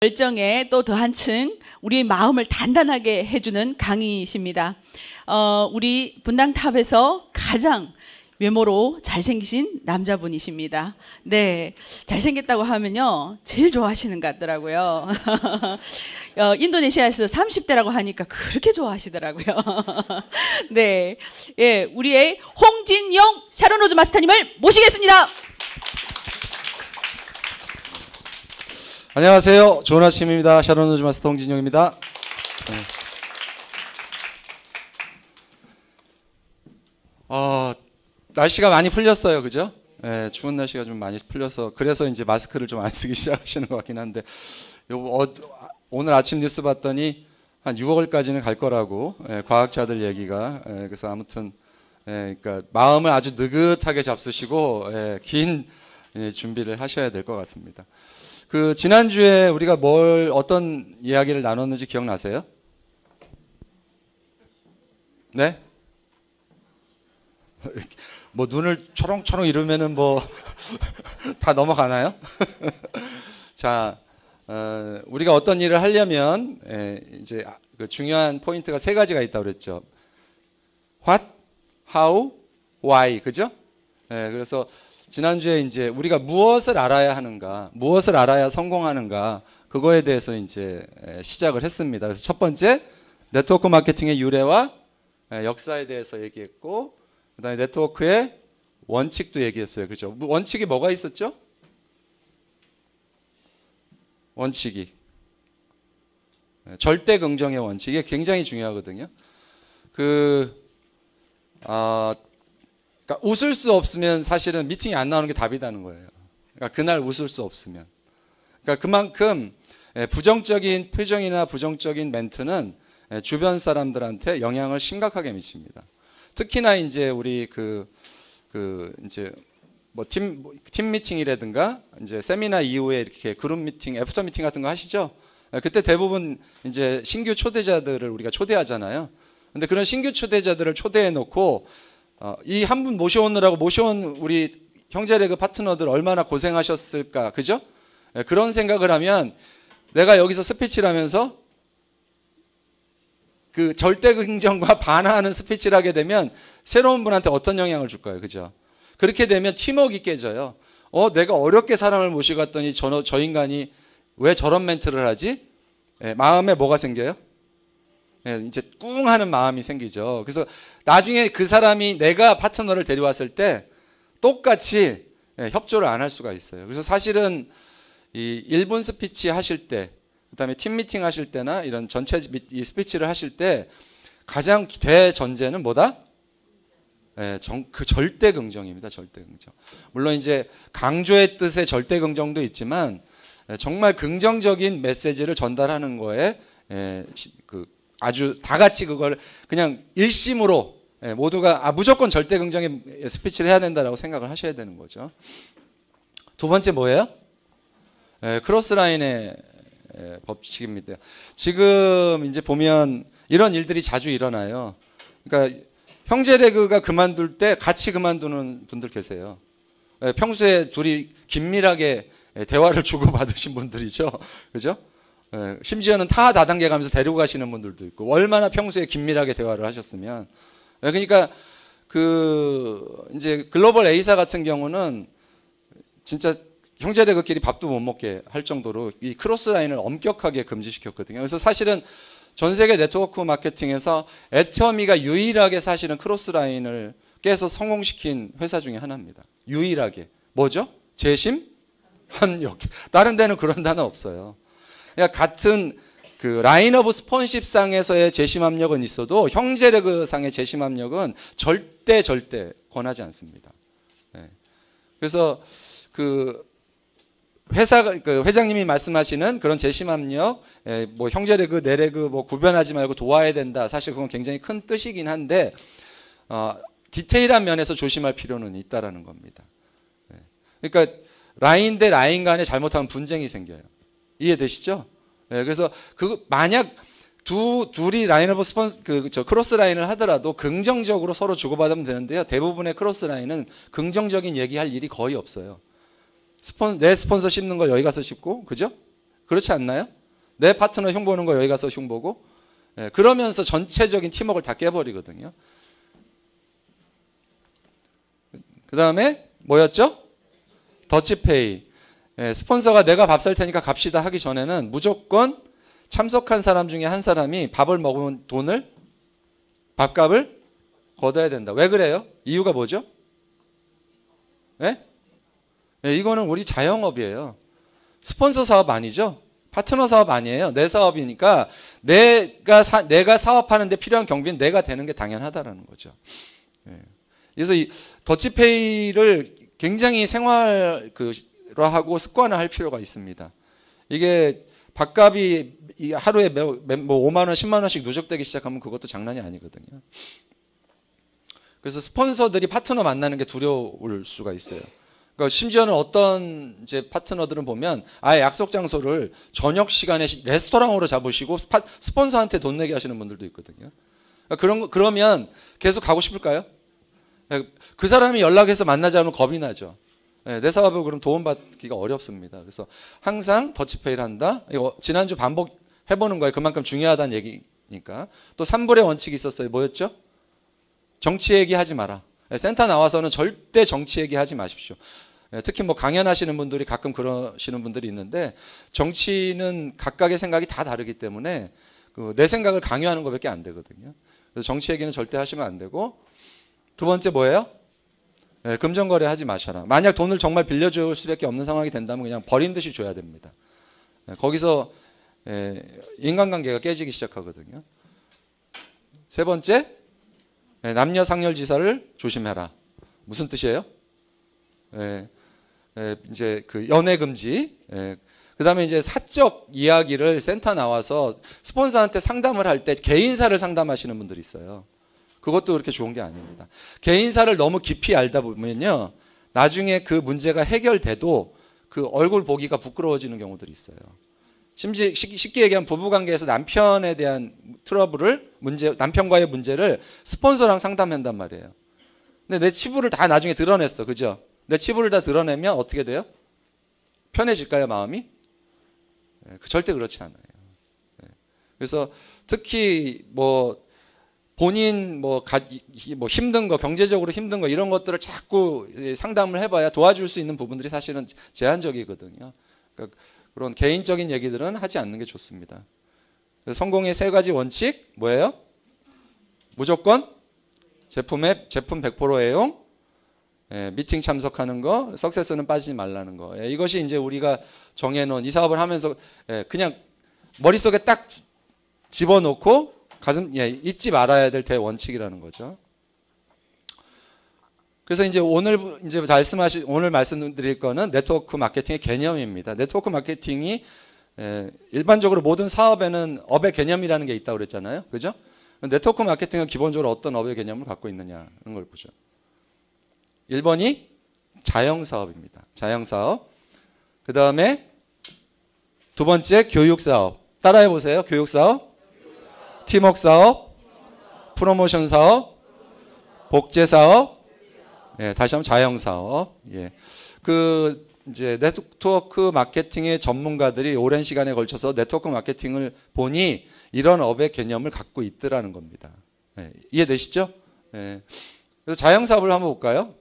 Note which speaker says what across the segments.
Speaker 1: 열정에 또 더 한층 우리 마음을 단단하게 해주는 강의이십니다. 우리 분당탑에서 가장 외모로 잘생기신 남자분이십니다. 네, 잘생겼다고 하면요 제일 좋아하시는 것 같더라고요. 인도네시아에서 30대라고 하니까 그렇게 좋아하시더라고요. 네, 예, 우리의 홍진영 샤론 로즈 마스터님을 모시겠습니다.
Speaker 2: 안녕하세요. 좋은 아침입니다. 샤론 로즈 마스터 홍진영입니다. 네. 날씨가 많이 풀렸어요, 그죠? 네, 추운 날씨가 좀 많이 풀려서 그래서 이제 마스크를 좀 안 쓰기 시작하시는 것 같긴 한데, 오늘 아침 뉴스 봤더니 한 6월까지는 갈 거라고 과학자들 얘기가. 그래서 아무튼 그러니까 마음을 아주 느긋하게 잡수시고 긴 준비를 하셔야 될 것 같습니다. 그 지난주에 우리가 어떤 이야기를 나눴는지 기억나세요? 네? 뭐 눈을 초롱초롱 이러면은 뭐 다 넘어가나요? 자, 우리가 어떤 일을 하려면 이제 그 중요한 포인트가 세 가지가 있다고 그랬죠. What, How, Why, 그죠? 그래서 지난주에 이제 우리가 무엇을 알아야 하는가, 무엇을 알아야 성공하는가, 그거에 대해서 이제 시작을 했습니다. 그래서 첫 번째, 네트워크 마케팅의 유래와 역사에 대해서 얘기했고, 그다음에 네트워크의 원칙도 얘기했어요. 그죠? 원칙이 뭐가 있었죠? 원칙이 절대 긍정의 원칙. 이게 굉장히 중요하거든요. 그러니까 웃을 수 없으면 사실은 미팅이 안 나오는 게 답이라는 거예요. 그러니까 그날 웃을 수 없으면. 그러니까 그만큼 부정적인 표정이나 부정적인 멘트는 주변 사람들한테 영향을 심각하게 미칩니다. 특히나 이제 우리 이제 뭐 팀 미팅이라든가 이제 세미나 이후에 이렇게 그룹 미팅, 애프터 미팅 같은 거 하시죠? 그때 대부분 이제 신규 초대자들을 우리가 초대하잖아요. 근데 그런 신규 초대자들을 초대해 놓고 이 한 분 모셔오느라고 모셔온 우리 형제레그 파트너들 얼마나 고생하셨을까, 그죠? 그런 생각을 하면 내가 여기서 스피치를 하면서 그 절대 긍정과 반하는 스피치를 하게 되면 새로운 분한테 어떤 영향을 줄 거예요, 그죠? 그렇게 되면 팀워크가 깨져요. 내가 어렵게 사람을 모시고 갔더니 저 인간이 왜 저런 멘트를 하지? 마음에 뭐가 생겨요? 이제 꿍 하는 마음이 생기죠. 그래서 나중에 그 사람이 내가 파트너를 데려왔을 때 똑같이 협조를 안 할 수가 있어요. 그래서 사실은 이 1분 스피치 하실 때, 그다음에 팀 미팅 하실 때나 이런 전체 이 스피치를 하실 때 가장 대전제는 뭐다? 그 절대 긍정입니다. 절대 긍정. 물론 이제 강조의 뜻의 절대 긍정도 있지만 정말 긍정적인 메시지를 전달하는 거에 아주 다 같이 그걸 그냥 일심으로 모두가 무조건 절대 긍정의 스피치를 해야 된다라고 생각을 하셔야 되는 거죠. 두 번째 뭐예요? 크로스라인의 법칙입니다. 지금 이제 보면 이런 일들이 자주 일어나요. 그러니까 형제레그가 그만둘 때 같이 그만두는 분들 계세요. 평소에 둘이 긴밀하게 대화를 주고받으신 분들이죠. 그죠? 심지어는 타 다단계 가면서 데리고 가시는 분들도 있고, 얼마나 평소에 긴밀하게 대화를 하셨으면. 그러니까 이제 글로벌 A사 같은 경우는 진짜 형제레그끼리 밥도 못 먹게 할 정도로 이 크로스라인을 엄격하게 금지시켰거든요. 그래서 사실은 전 세계 네트워크 마케팅에서 애터미가 유일하게 사실은 크로스라인을 깨서 성공시킨 회사 중에 하나입니다. 유일하게. 뭐죠? 재심? 합력. 다른 데는 그런 단어 없어요. 그러니까 같은 그 라인 오브 스폰십 상에서의 재심 압력은 있어도 형제레그 상의 재심 압력은 절대 권하지 않습니다. 그래서 회장님이 말씀하시는 그런 재심 압력, 뭐 형제레그, 내레그 뭐 구별하지 말고 도와야 된다. 사실 그건 굉장히 큰 뜻이긴 한데 디테일한 면에서 조심할 필요는 있다라는 겁니다. 그러니까 라인 대 라인 간에 잘못하면 분쟁이 생겨요. 이해되시죠? 그래서 만약 둘이 라인 오브 스폰스 크로스 라인을 하더라도 긍정적으로 서로 주고받으면 되는데요. 대부분의 크로스 라인은 긍정적인 얘기할 일이 거의 없어요. 내 스폰서 씹는 걸 여기 가서 씹고, 그죠? 그렇지 않나요? 내 파트너 흉보는 거 여기 가서 흉보고, 예, 그러면서 전체적인 팀워크를 다 깨버리거든요. 그 다음에 뭐였죠? 더치페이. 예, 스폰서가 내가 밥 살 테니까 갑시다 하기 전에는 무조건 참석한 사람 중에 한 사람이 밥을 먹으면 돈을, 밥값을 걷어야 된다. 왜 그래요? 이유가 뭐죠? 예? 예, 이거는 우리 자영업이에요. 스폰서 사업 아니죠? 파트너 사업 아니에요. 내 사업이니까 내가 사업하는데 필요한 경비는 내가 되는 게 당연하다라는 거죠. 예. 그래서 이 더치페이를 굉장히 생활화하고 습관화할 필요가 있습니다. 이게 밥값이 하루에 뭐 5만 원, 10만 원씩 누적되기 시작하면 그것도 장난이 아니거든요. 그래서 스폰서들이 파트너 만나는 게 두려울 수가 있어요. 그러니까 심지어는 어떤 이제 파트너들은 보면 아예 약속 장소를 저녁 시간에 레스토랑으로 잡으시고 스폰서한테 돈 내게 하시는 분들도 있거든요. 그러면 계속 가고 싶을까요? 그 사람이 연락해서 만나자 하면 겁이 나죠. 내 사업을 그럼 도움받기가 어렵습니다. 그래서 항상 더치페이를 한다. 이거 지난주 반복해보는 거예요. 그만큼 중요하다는 얘기니까. 또 3불의 원칙이 있었어요. 뭐였죠? 정치 얘기하지 마라. 센터 나와서는 절대 정치 얘기하지 마십시오. 특히 뭐 강연하시는 분들이 가끔 그러시는 분들이 있는데 정치는 각각의 생각이 다 다르기 때문에 내 생각을 강요하는 것밖에 안 되거든요. 그래서 정치 얘기는 절대 하시면 안 되고, 두 번째 뭐예요? 금전거래 하지 마셔라. 만약 돈을 정말 빌려줄 수밖에 없는 상황이 된다면 그냥 버린 듯이 줘야 됩니다. 거기서 인간관계가 깨지기 시작하거든요. 세 번째, 남녀 상렬지사를 조심해라. 무슨 뜻이에요? 이제 그 연애 금지. 그다음에 이제 사적 이야기를 센터 나와서 스폰서한테 상담을 할 때 개인사를 상담하시는 분들이 있어요. 그것도 그렇게 좋은 게 아닙니다. 개인사를 너무 깊이 알다 보면요, 나중에 그 문제가 해결돼도 그 얼굴 보기가 부끄러워지는 경우들이 있어요. 심지어 쉽게 얘기하면 부부관계에서 남편에 대한 남편과의 문제를 스폰서랑 상담한단 말이에요. 근데 내 치부를 다 나중에 드러냈어, 그죠? 내 치부를 다 드러내면 어떻게 돼요? 편해질까요, 마음이? 절대 그렇지 않아요. 그래서 특히 뭐 본인 뭐 힘든 거, 경제적으로 힘든 거 이런 것들을 자꾸 상담을 해봐야 도와줄 수 있는 부분들이 사실은 제한적이거든요. 그러니까 그런 개인적인 얘기들은 하지 않는 게 좋습니다. 성공의 세 가지 원칙 뭐예요? 무조건 제품 100% 애용, 미팅 참석하는 거, 석세스는 빠지지 말라는 거. 이것이 이제 우리가 정해놓은 이 사업을 하면서 그냥 머릿속에 딱 집어넣고 잊지 말아야 될 대원칙이라는 거죠. 그래서 이제 오늘 말씀드릴 거는 네트워크 마케팅의 개념입니다. 네트워크 마케팅이 일반적으로 모든 사업에는 업의 개념이라는 게 있다고 그랬잖아요. 그죠? 네트워크 마케팅은 기본적으로 어떤 업의 개념을 갖고 있느냐는 걸 보죠. 1번이 자영사업입니다. 자영사업. 그 다음에 두 번째 교육사업. 따라해 보세요. 교육사업, 팀워크사업, 프로모션사업, 복제사업, 다시 한번 자영사업. 그 이제 네트워크 마케팅의 전문가들이 오랜 시간에 걸쳐서 네트워크 마케팅을 보니 이런 업의 개념을 갖고 있더라는 겁니다. 이해되시죠? 그래서 자영사업을 한번 볼까요?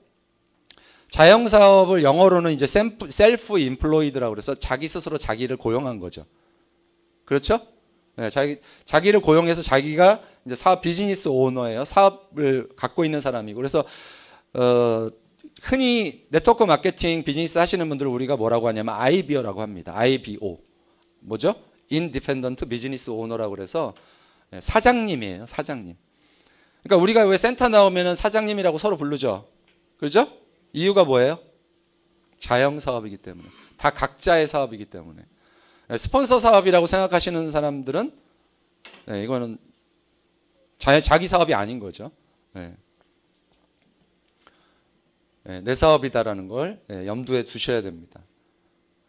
Speaker 2: 자영사업을 영어로는 이제 셀프 임플로이드라고 그래서 자기 스스로 자기를 고용한 거죠. 그렇죠? 자기를 고용해서 자기가 이제 사업 비즈니스 오너예요. 사업을 갖고 있는 사람이고. 그래서 흔히 네트워크 마케팅 비즈니스 하시는 분들을 우리가 뭐라고 하냐면 IBO라고 합니다. IBO. 뭐죠? Independent Business Owner라고 그래서 사장님이에요. 사장님. 그러니까 우리가 왜 센터 나오면은 사장님이라고 서로 부르죠. 그렇죠? 이유가 뭐예요? 자영 사업이기 때문에. 다 각자의 사업이기 때문에. 스폰서 사업이라고 생각하시는 사람들은 이거는 자기 사업이 아닌 거죠. 내 사업이다라는 걸 염두에 두셔야 됩니다.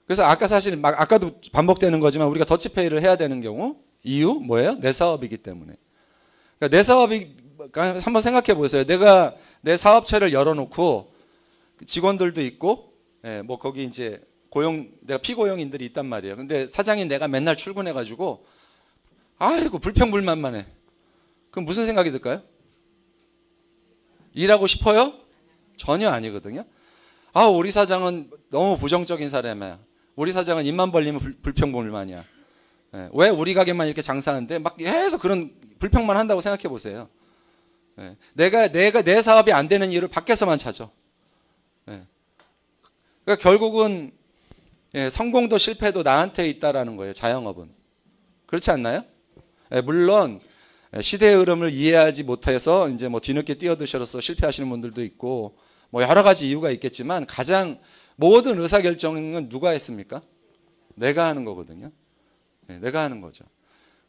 Speaker 2: 그래서 아까 사실 아까도 반복되는 거지만 우리가 더치페이를 해야 되는 경우 이유 뭐예요? 내 사업이기 때문에. 그러니까 내 사업이 한번 생각해 보세요. 내가 내 사업체를 열어놓고 직원들도 있고 뭐 거기 이제 내가 피고용인들이 있단 말이에요. 근데 사장인 내가 맨날 출근해가지고 아이고 불평불만만 해. 그럼 무슨 생각이 들까요? 일하고 싶어요? 전혀 아니거든요. 아, 우리 사장은 너무 부정적인 사람이야. 우리 사장은 입만 벌리면 불평불만이야. 예, 왜 우리 가게만 이렇게 장사하는데 막 계속 그런 불평만 한다고 생각해 보세요. 예, 내가 내 사업이 안 되는 이유를 밖에서만 찾아. 예. 그러니까 결국은 성공도 실패도 나한테 있다라는 거예요. 자영업은. 그렇지 않나요? 물론 시대의 흐름을 이해하지 못해서 이제 뭐 뒤늦게 뛰어드셔서 실패하시는 분들도 있고 뭐 여러 가지 이유가 있겠지만 가장 모든 의사결정은 누가 했습니까? 내가 하는 거거든요. 내가 하는 거죠.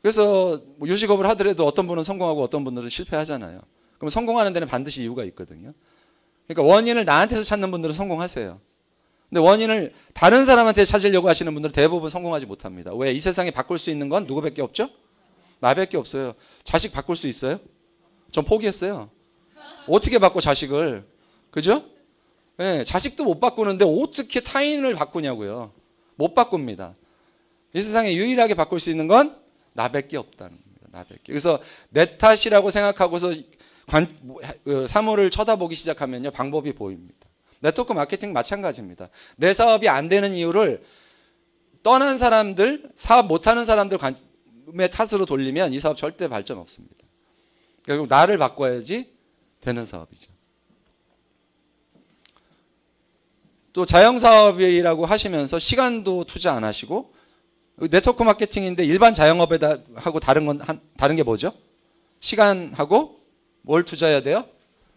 Speaker 2: 그래서 뭐 요식업을 하더라도 어떤 분은 성공하고 어떤 분들은 실패하잖아요. 그럼 성공하는 데는 반드시 이유가 있거든요. 그러니까 원인을 나한테서 찾는 분들은 성공하세요. 근데 원인을 다른 사람한테 찾으려고 하시는 분들은 대부분 성공하지 못합니다. 왜? 이 세상에 바꿀 수 있는 건 누구밖에 없죠? 나밖에 없어요. 자식 바꿀 수 있어요? 전 포기했어요. 어떻게 바꿔 자식을? 그죠? 네, 자식도 못 바꾸는데 어떻게 타인을 바꾸냐고요. 못 바꿉니다. 이 세상에 유일하게 바꿀 수 있는 건 나밖에 없다는 겁니다. 나밖에. 그래서 내 탓이라고 생각하고서 사물을 쳐다보기 시작하면요, 방법이 보입니다. 네트워크 마케팅 마찬가지입니다. 내 사업이 안 되는 이유를 떠난 사람들, 사업 못하는 사람들의 탓으로 돌리면 이 사업 절대 발전 없습니다. 결국 나를 바꿔야지 되는 사업이죠. 또 자영사업이라고 하시면서 시간도 투자 안 하시고, 네트워크 마케팅인데 일반 자영업에다 하고 다른 게 뭐죠? 시간하고 뭘 투자해야 돼요?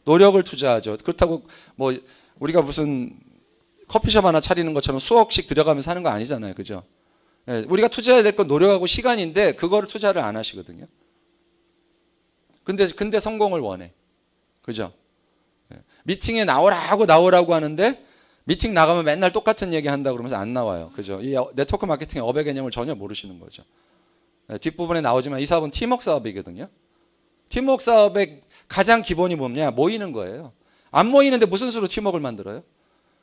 Speaker 2: 노력을 투자하죠. 그렇다고 뭐 우리가 무슨 커피숍 하나 차리는 것처럼 수억씩 들여가면서 하는 거 아니잖아요. 그죠? 예, 우리가 투자해야 될 건 노력하고 시간인데 그거를 투자를 안 하시거든요. 근데 성공을 원해. 그죠? 예, 미팅에 나오라고 하는데 미팅 나가면 맨날 똑같은 얘기 한다 그러면서 안 나와요. 그죠? 이 네트워크 마케팅의 업의 개념을 전혀 모르시는 거죠. 예, 뒷부분에 나오지만 이 사업은 팀워크 사업이거든요. 팀워크 사업의 가장 기본이 뭐냐? 모이는 거예요. 안 모이는데 무슨 수로 팀워크를 만들어요?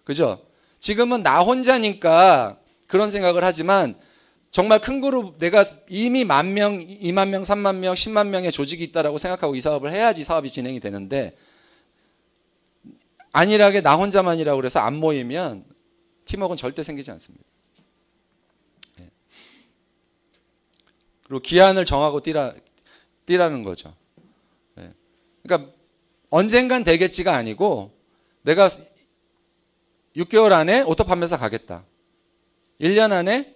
Speaker 2: 그죠? 지금은 나 혼자니까 그런 생각을 하지만 정말 큰 그룹, 내가 이미 10,000명, 20,000명, 30,000명, 10만 명의 조직이 있다라고 생각하고 이 사업을 해야지 사업이 진행이 되는데, 안일하게 나 혼자만이라고 그래서 안 모이면 팀워크는 절대 생기지 않습니다. 그리고 기한을 정하고 뛰라는 거죠. 그러니까 언젠간 되겠지가 아니고 내가 6개월 안에 오토 판매사 가겠다. 1년 안에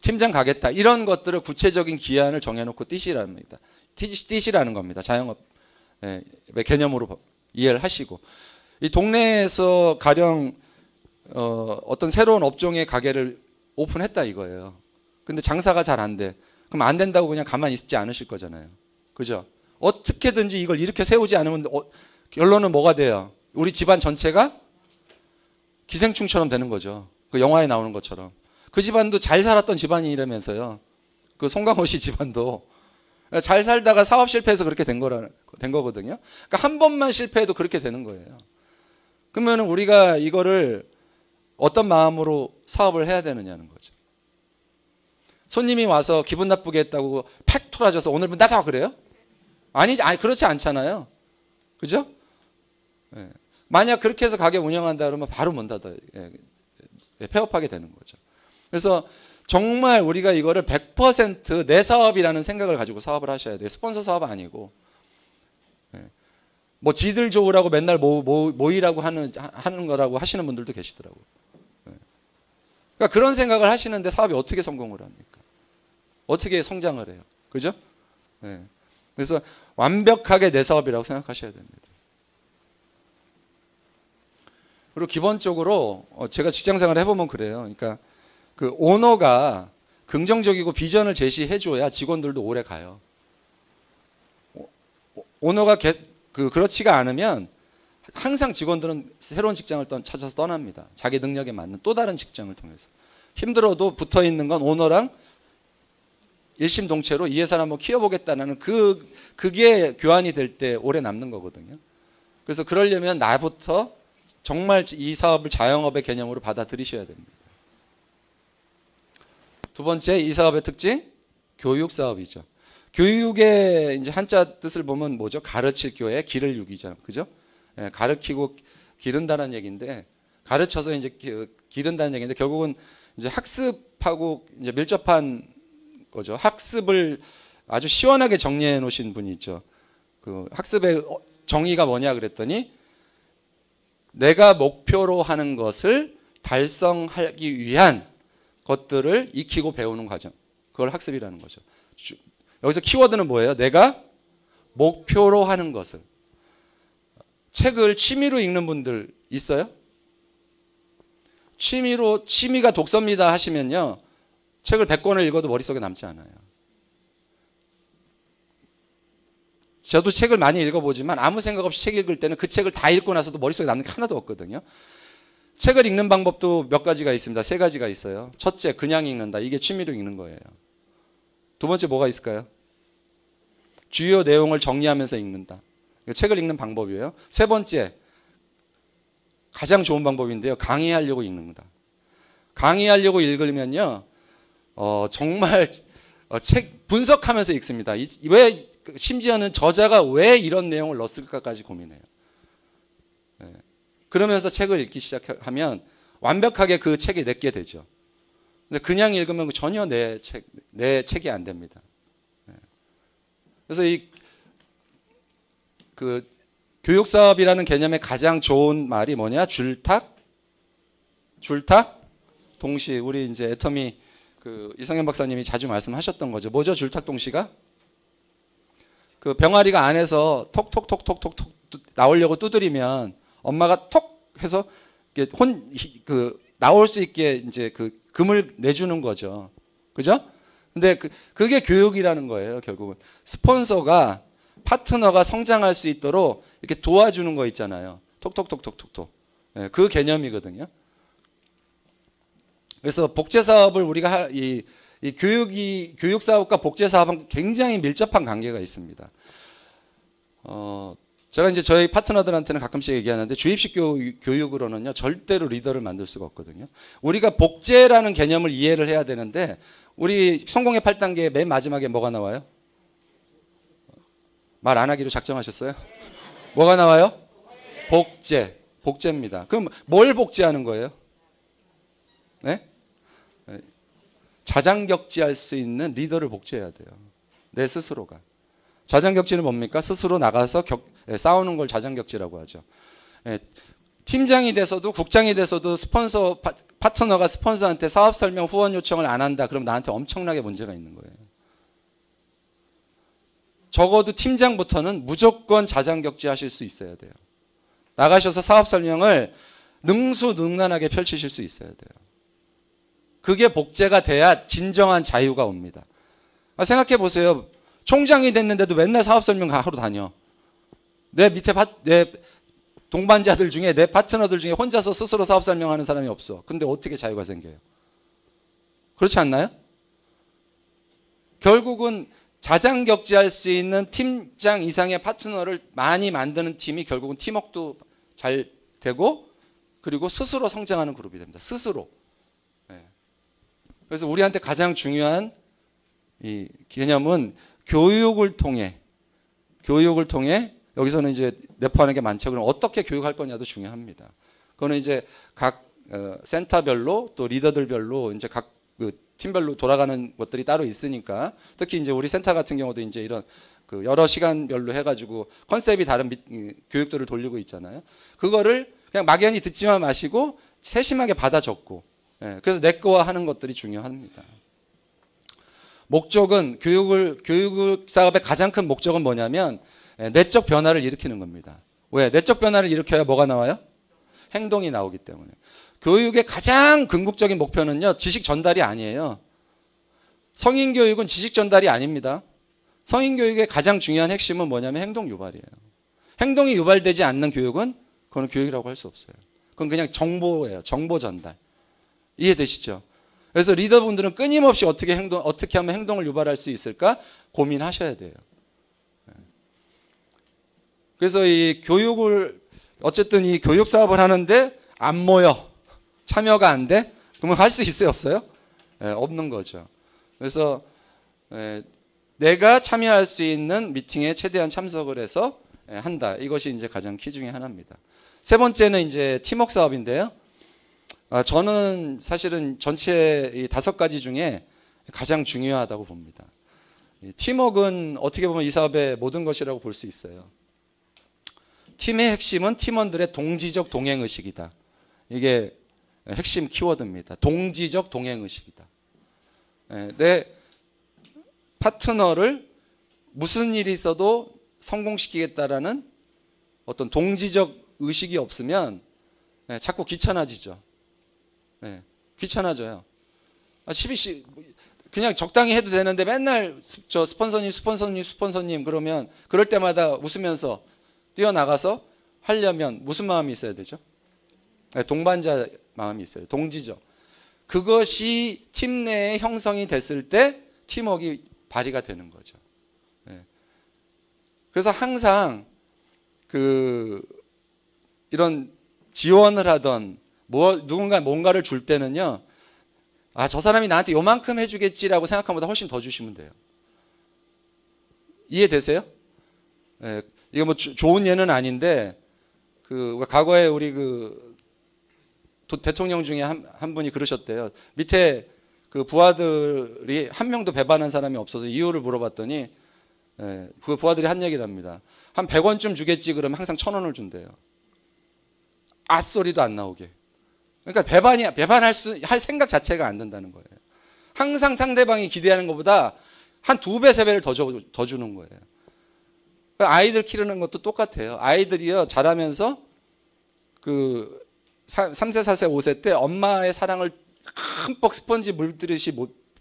Speaker 2: 팀장 가겠다. 이런 것들을 구체적인 기한을 정해놓고 뛰시라는 겁니다. 자영업의 개념으로 이해를 하시고. 이 동네에서 가령 어떤 새로운 업종의 가게를 오픈했다 이거예요. 근데 장사가 잘 안 돼. 그럼 안 된다고 그냥 가만히 있지 않으실 거잖아요. 그죠? 어떻게든지 이걸 이렇게 세우지 않으면 결론은 뭐가 돼요? 우리 집안 전체가 기생충처럼 되는 거죠. 그 영화에 나오는 것처럼. 그 집안도 잘 살았던 집안이라면서요. 그 송강호 씨 집안도 잘 살다가 사업 실패해서 그렇게 된 거거든요. 그러니까 한 번만 실패해도 그렇게 되는 거예요. 그러면 우리가 이거를 어떤 마음으로 사업을 해야 되느냐는 거죠. 손님이 와서 기분 나쁘게 했다고 팩 토라져서 오늘 문 닫아 그래요? 아니 그렇지 않잖아요. 그죠? 예. 만약 그렇게 해서 가게 운영한다 그러면 바로 문 닫아요. 폐업하게 되는 거죠. 그래서 정말 우리가 이거를 100% 내 사업이라는 생각을 가지고 사업을 하셔야 돼요. 스폰서 사업 아니고. 뭐 지들 좋으라고 맨날 모이라고 하는 거라고 하시는 분들도 계시더라고요. 그러니까 그런 생각을 하시는데 사업이 어떻게 성공을 합니까? 어떻게 성장을 해요? 그죠? 그래서 완벽하게 내 사업이라고 생각하셔야 됩니다. 그리고 기본적으로 제가 직장생활을 해보면 그래요. 그러니까 그 오너가 긍정적이고 비전을 제시해줘야 직원들도 오래 가요. 오너가 그렇지가 않으면 항상 직원들은 새로운 직장을 찾아서 떠납니다. 자기 능력에 맞는 또 다른 직장을 통해서. 힘들어도 붙어 있는 건 오너랑 일심동체로 이 회사를 한번 키워보겠다는 그게 교환이 될 때 오래 남는 거거든요. 그래서 그러려면 나부터 정말 이 사업을 자영업의 개념으로 받아들이셔야 됩니다. 두 번째 이 사업의 특징 교육 사업이죠. 교육의 이제 한자 뜻을 보면 뭐죠? 가르칠 교회 기를 육이죠. 그죠? 예, 가르치고 기른다는 얘기인데 가르쳐서 이제 기른다는 얘기인데 결국은 이제 학습하고 이제 밀접한 거죠. 학습을 아주 시원하게 정리해 놓으신 분이 있죠. 그 학습의 정의가 뭐냐 그랬더니 내가 목표로 하는 것을 달성하기 위한 것들을 익히고 배우는 과정. 그걸 학습이라는 거죠. 여기서 키워드는 뭐예요? 내가 목표로 하는 것을. 책을 취미로 읽는 분들 있어요? 취미가 독서입니다 하시면요. 책을 100권을 읽어도 머릿속에 남지 않아요. 저도 책을 많이 읽어보지만 아무 생각 없이 책 읽을 때는 그 책을 다 읽고 나서도 머릿속에 남는 게 하나도 없거든요. 책을 읽는 방법도 몇 가지가 있습니다. 3가지가 있어요. 첫째, 그냥 읽는다. 이게 취미로 읽는 거예요. 두 번째 뭐가 있을까요? 주요 내용을 정리하면서 읽는다. 책을 읽는 방법이에요. 세 번째, 가장 좋은 방법인데요. 강의하려고 읽는다. 강의하려고 읽으면요. 정말 책 분석하면서 읽습니다. 왜 심지어는 저자가 왜 이런 내용을 넣었을까까지 고민해요. 네. 그러면서 책을 읽기 시작하면 완벽하게 그 책이 내게 되죠. 근데 그냥 읽으면 전혀 내 책이 안 됩니다. 네. 그래서 그 교육 사업이라는 개념의 가장 좋은 말이 뭐냐? 줄탁, 동시. 우리 이제 애터미 그 이성현 박사님이 자주 말씀하셨던 거죠. 뭐죠? 줄탁 동시가? 그 병아리가 안에서 톡톡톡톡톡 나오려고 두드리면 엄마가 톡 해서 나올 수 있게 이제 그 금을 내주는 거죠. 그죠? 근데 그게 교육이라는 거예요. 결국은 스폰서가 파트너가 성장할 수 있도록 이렇게 도와주는 거 있잖아요. 톡톡톡톡톡톡. 네, 그 개념이거든요. 그래서 복제 사업을 우리가 이 교육 사업과 복제 사업은 굉장히 밀접한 관계가 있습니다. 제가 이제 저희 파트너들한테는 가끔씩 얘기하는데 주입식 교육으로는요 절대로 리더를 만들 수가 없거든요. 우리가 복제라는 개념을 이해를 해야 되는데 우리 성공의 8단계 맨 마지막에 뭐가 나와요? 말 안 하기로 작정하셨어요? 뭐가 나와요? 복제입니다. 그럼 뭘 복제하는 거예요? 네? 자장격지할 수 있는 리더를 복제해야 돼요. 내 스스로가. 자장격지는 뭡니까? 스스로 나가서 싸우는 걸 자장격지라고 하죠. 팀장이 돼서도 국장이 돼서도 파트너가 스폰서한테 사업 설명 후원 요청을 안 한다. 그럼 나한테 엄청나게 문제가 있는 거예요. 적어도 팀장부터는 무조건 자장격지 하실 수 있어야 돼요. 나가셔서 사업 설명을 능수능란하게 펼치실 수 있어야 돼요. 그게 복제가 돼야 진정한 자유가 옵니다. 생각해 보세요. 총장이 됐는데도 맨날 사업 설명 하러 다녀. 내 밑에 내 동반자들 중에 내 파트너들 중에 혼자서 스스로 사업 설명하는 사람이 없어. 근데 어떻게 자유가 생겨요? 그렇지 않나요? 결국은 자장격지할 수 있는 팀장 이상의 파트너를 많이 만드는 팀이 결국은 팀워크도 잘 되고 그리고 스스로 성장하는 그룹이 됩니다. 스스로. 그래서 우리한테 가장 중요한 이 개념은 교육을 통해 여기서는 이제 내포하는 게 많죠. 그럼 어떻게 교육할 거냐도 중요합니다. 그거는 이제 각 센터별로 또 리더들별로 이제 각 그 팀별로 돌아가는 것들이 따로 있으니까 특히 이제 우리 센터 같은 경우도 이제 이런 그 여러 시간별로 해가지고 컨셉이 다른 교육들을 돌리고 있잖아요. 그거를 그냥 막연히 듣지만 마시고 세심하게 받아 적고 그래서 내꺼화하는 것들이 중요합니다. 목적은 교육 사업의 가장 큰 목적은 뭐냐면 내적 변화를 일으키는 겁니다. 왜? 내적 변화를 일으켜야 뭐가 나와요? 행동이 나오기 때문에. 교육의 가장 궁극적인 목표는요. 지식 전달이 아니에요. 성인 교육은 지식 전달이 아닙니다. 성인 교육의 가장 중요한 핵심은 뭐냐면 행동 유발이에요. 행동이 유발되지 않는 교육은 그건 교육이라고 할 수 없어요. 그건 그냥 정보예요. 정보 전달. 이해되시죠? 그래서 리더분들은 끊임없이 어떻게 하면 행동을 유발할 수 있을까 고민하셔야 돼요. 그래서 이 교육을 어쨌든 이 교육 사업을 하는데 안 모여 참여가 안 돼? 그러면 할 수 있어요, 없어요? 없는 거죠. 그래서 내가 참여할 수 있는 미팅에 최대한 참석을 해서 한다. 이것이 이제 가장 키 중에 하나입니다. 세 번째는 이제 팀워크 사업인데요. 저는 사실은 전체 이 5가지 중에 가장 중요하다고 봅니다. 팀워크는 어떻게 보면 이 사업의 모든 것이라고 볼 수 있어요. 팀의 핵심은 팀원들의 동지적 동행의식이다. 이게 핵심 키워드입니다. 동지적 동행의식이다. 내 파트너를 무슨 일이 있어도 성공시키겠다라는 어떤 동지적 의식이 없으면 자꾸 귀찮아지죠. 귀찮아져요. 그냥 적당히 해도 되는데 맨날 저 스폰서님 그러면 그럴 때마다 웃으면서 뛰어나가서 하려면 무슨 마음이 있어야 되죠? 동반자 마음이 있어요. 동지적. 그것이 팀 내에 형성이 됐을 때 팀워크가 발휘가 되는 거죠. 그래서 항상 이런 지원을 하던 누군가 뭔가를 줄 때는요. 저 사람이 나한테 요만큼 해주겠지라고 생각한 것보다 훨씬 더 주시면 돼요. 이해되세요? 이거 뭐 좋은 예는 아닌데 과거에 우리 대통령 중에 한 분이 그러셨대요. 밑에 그 부하들이 한 명도 배반한 사람이 없어서 이유를 물어봤더니 그 부하들이 한 얘기를 합니다. 한 100원쯤 주겠지 그러면 항상 1,000원을 준대요. 소리도 안 나오게. 그러니까 배반할 생각 자체가 안 된다는 거예요. 항상 상대방이 기대하는 것보다 한 2배, 3배를 더 주는 거예요. 그러니까 아이들 키우는 것도 똑같아요. 아이들이요 자라면서 3세, 4세, 5세 때 엄마의 사랑을 흠뻑 스펀지 물들이시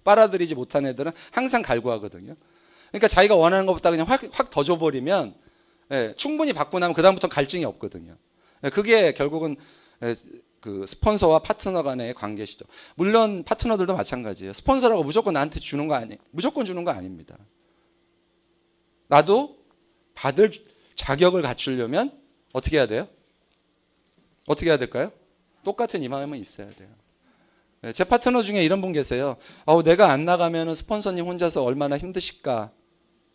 Speaker 2: 빨아들이지 못한 애들은 항상 갈구하거든요. 그러니까 자기가 원하는 것보다 그냥 확 더 줘버리면 충분히 받고 나면 그다음부터는 갈증이 없거든요. 그게 결국은 스폰서와 파트너 간의 관계시죠. 물론 파트너들도 마찬가지예요. 스폰서라고 무조건 나한테 주는 거 아니에요. 무조건 주는 거 아닙니다. 나도 받을 자격을 갖추려면 어떻게 해야 돼요? 어떻게 해야 될까요? 똑같은 이 마음은 있어야 돼요. 제 파트너 중에 이런 분 계세요. 내가 안 나가면 스폰서님 혼자서 얼마나 힘드실까.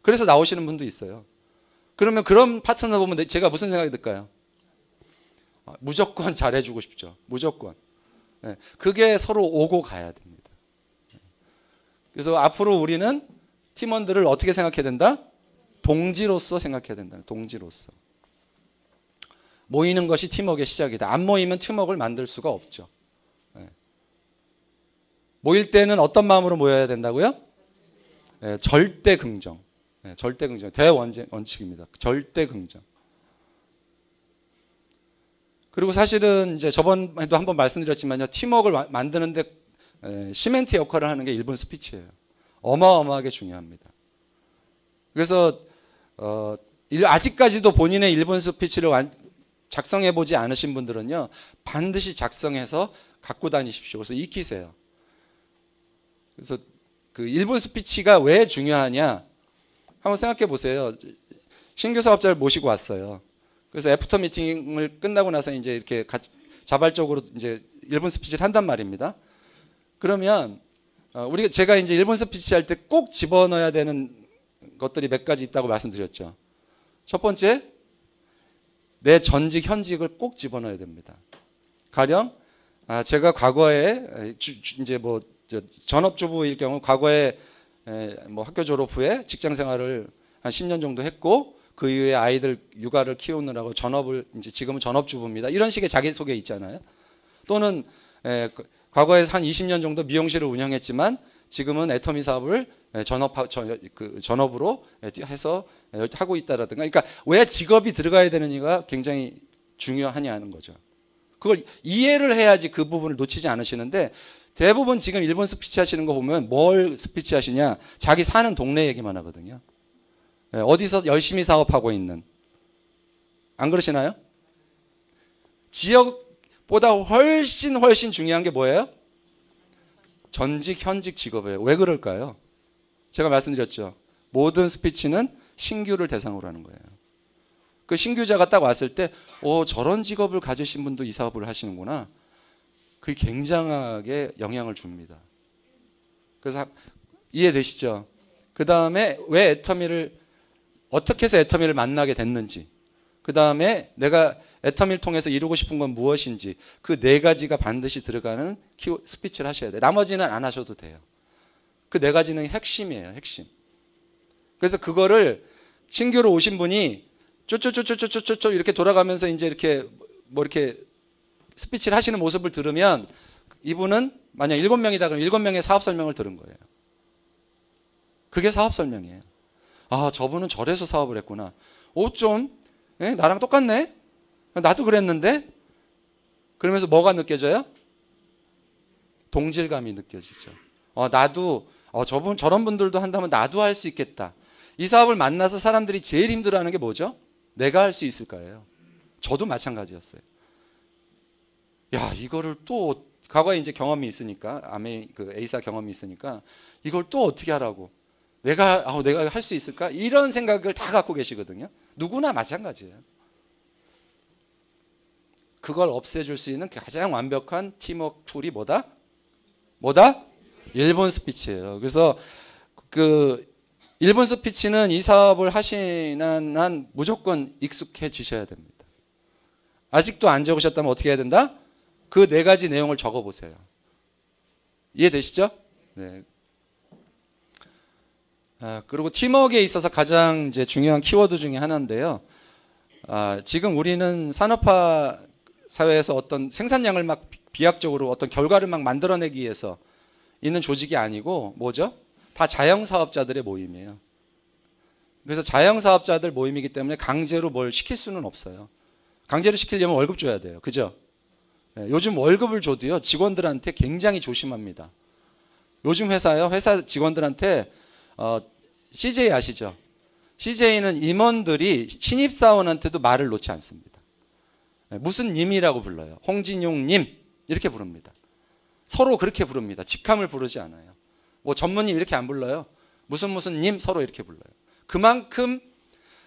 Speaker 2: 그래서 나오시는 분도 있어요. 그러면 그런 파트너 보면 제가 무슨 생각이 들까요? 무조건 잘해주고 싶죠. 무조건. 그게 서로 오고 가야 됩니다. 그래서 앞으로 우리는 팀원들을 어떻게 생각해야 된다? 동지로서 생각해야 된다. 동지로서. 모이는 것이 팀워크의 시작이다. 안 모이면 팀워크를 만들 수가 없죠. 모일 때는 어떤 마음으로 모여야 된다고요? 절대 긍정. 절대 긍정. 대원칙입니다. 절대 긍정. 그리고 사실은 이제 저번에도 한번 말씀드렸지만요. 팀워크를 만드는데 시멘트 역할을 하는 게 1분 스피치예요. 어마어마하게 중요합니다. 그래서 아직까지도 본인의 1분 스피치를 작성해 보지 않으신 분들은요. 반드시 작성해서 갖고 다니십시오. 그래서 익히세요. 그래서 그 1분 스피치가 왜 중요하냐? 한번 생각해 보세요. 신규 사업자를 모시고 왔어요. 그래서 애프터 미팅을 끝나고 나서 이제 이렇게 자발적으로 이제 1분 스피치를 한단 말입니다. 그러면 제가 이제 1분 스피치 할 때 꼭 집어넣어야 되는 것들이 몇 가지 있다고 말씀드렸죠. 첫 번째, 내 전직 현직을 꼭 집어넣어야 됩니다. 가령 제가 과거에 이제 뭐 전업주부일 경우 과거에 뭐 학교 졸업 후에 직장 생활을 한 10년 정도 했고 그 이후에 아이들 육아를 키우느라고 전업을 이제 지금은 전업주부입니다. 이런 식의 자기소개 있잖아요. 또는 과거에 한 20년 정도 미용실을 운영했지만 지금은 애터미 사업을 전업으로 해서 하고 있다라든가. 그러니까 왜 직업이 들어가야 되느냐가 굉장히 중요하냐는 거죠. 그걸 이해를 해야지 그 부분을 놓치지 않으시는데 대부분 지금 1분 스피치 하시는 거 보면 뭘 스피치 하시냐? 자기 사는 동네 얘기만 하거든요. 어디서 열심히 사업하고 있는. 안 그러시나요? 지역보다 훨씬 중요한 게 뭐예요? 전직, 현직 직업이에요. 왜 그럴까요? 제가 말씀드렸죠. 모든 스피치는 신규를 대상으로 하는 거예요. 그 신규자가 딱 왔을 때 저런 직업을 가지신 분도 이 사업을 하시는구나. 그게 굉장하게 영향을 줍니다. 그래서 이해되시죠? 그 다음에 왜 어떻게 해서 애터미를 만나게 됐는지, 그 다음에 내가 애터미를 통해서 이루고 싶은 건 무엇인지, 그 네 가지가 반드시 들어가는 스피치를 하셔야 돼요. 나머지는 안 하셔도 돼요. 그 네 가지는 핵심이에요, 핵심. 그래서 그거를 신규로 오신 분이 쪼쪼쪼쪼쪼쪼 이렇게 돌아가면서 이제 이렇게 뭐 이렇게 스피치를 하시는 모습을 들으면 이분은 만약 7명이다 그러면 7명의 사업 설명을 들은 거예요. 그게 사업 설명이에요. 아, 저분은 저래서 사업을 했구나. 좀 나랑 똑같네. 나도 그랬는데. 그러면서 뭐가 느껴져요? 동질감이 느껴지죠. 나도 저런 분들도 한다면 나도 할 수 있겠다. 이 사업을 만나서 사람들이 제일 힘들어하는 게 뭐죠? 내가 할 수 있을까예요. 저도 마찬가지였어요. 야, 이거를 또 과거에 이제 경험이 있으니까 그 A사 경험이 있으니까 이걸 또 어떻게 하라고? 내가 할 수 있을까? 이런 생각을 다 갖고 계시거든요. 누구나 마찬가지예요. 그걸 없애줄 수 있는 가장 완벽한 팀워크 툴이 뭐다? 1분 스피치예요. 그래서 그 1분 스피치는 이 사업을 하시는 한 무조건 익숙해지셔야 됩니다. 아직도 안 적으셨다면 어떻게 해야 된다? 그 네 가지 내용을 적어보세요. 이해되시죠? 네. 그리고 팀워크에 있어서 가장 이제 중요한 키워드 중에 하나인데요. 지금 우리는 산업화 사회에서 어떤 생산량을 막 비약적으로 어떤 결과를 막 만들어내기 위해서 있는 조직이 아니고 뭐죠? 다 자영사업자들의 모임이에요. 그래서 자영사업자들 모임이기 때문에 강제로 뭘 시킬 수는 없어요. 강제로 시키려면 월급 줘야 돼요. 그죠? 네, 요즘 월급을 줘도요, 직원들한테 굉장히 조심합니다. 요즘 회사 직원들한테 CJ 아시죠? CJ는 임원들이 신입사원한테도 말을 놓지 않습니다. 네, 무슨 님이라고 불러요. 홍진용 님 이렇게 부릅니다. 서로 그렇게 부릅니다. 직함을 부르지 않아요. 뭐 전무님 이렇게 안 불러요. 무슨 님 서로 이렇게 불러요. 그만큼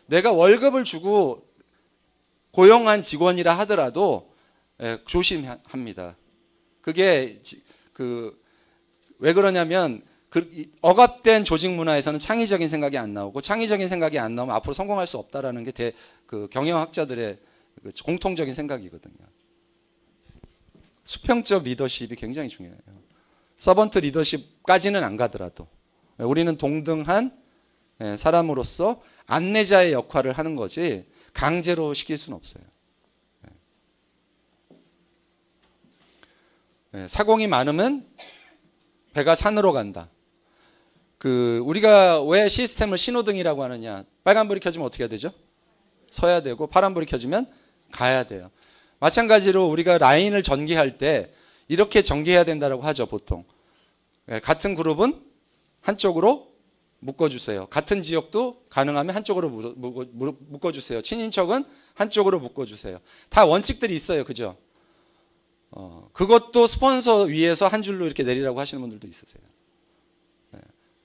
Speaker 2: 내가 월급을 주고 고용한 직원이라 하더라도 조심합니다. 그게 왜 그러냐면 억압된 조직 문화에서는 창의적인 생각이 안 나오고 창의적인 생각이 안 나오면 앞으로 성공할 수 없다라는 게 경영학자들의 공통적인 생각이거든요. 수평적 리더십이 굉장히 중요해요. 서번트 리더십까지는 안 가더라도 우리는 동등한 사람으로서 안내자의 역할을 하는 거지 강제로 시킬 수는 없어요. 사공이 많으면 배가 산으로 간다. 우리가 왜 시스템을 신호등이라고 하느냐? 빨간불이 켜지면 어떻게 해야 되죠? 서야 되고 파란불이 켜지면 가야 돼요. 마찬가지로 우리가 라인을 전개할 때 이렇게 전개해야 된다고 하죠, 보통. 같은 그룹은 한쪽으로 묶어주세요. 같은 지역도 가능하면 한쪽으로 묶어주세요. 친인척은 한쪽으로 묶어주세요. 다 원칙들이 있어요, 그죠? 그것도 스폰서 위에서 한 줄로 이렇게 내리라고 하시는 분들도 있으세요.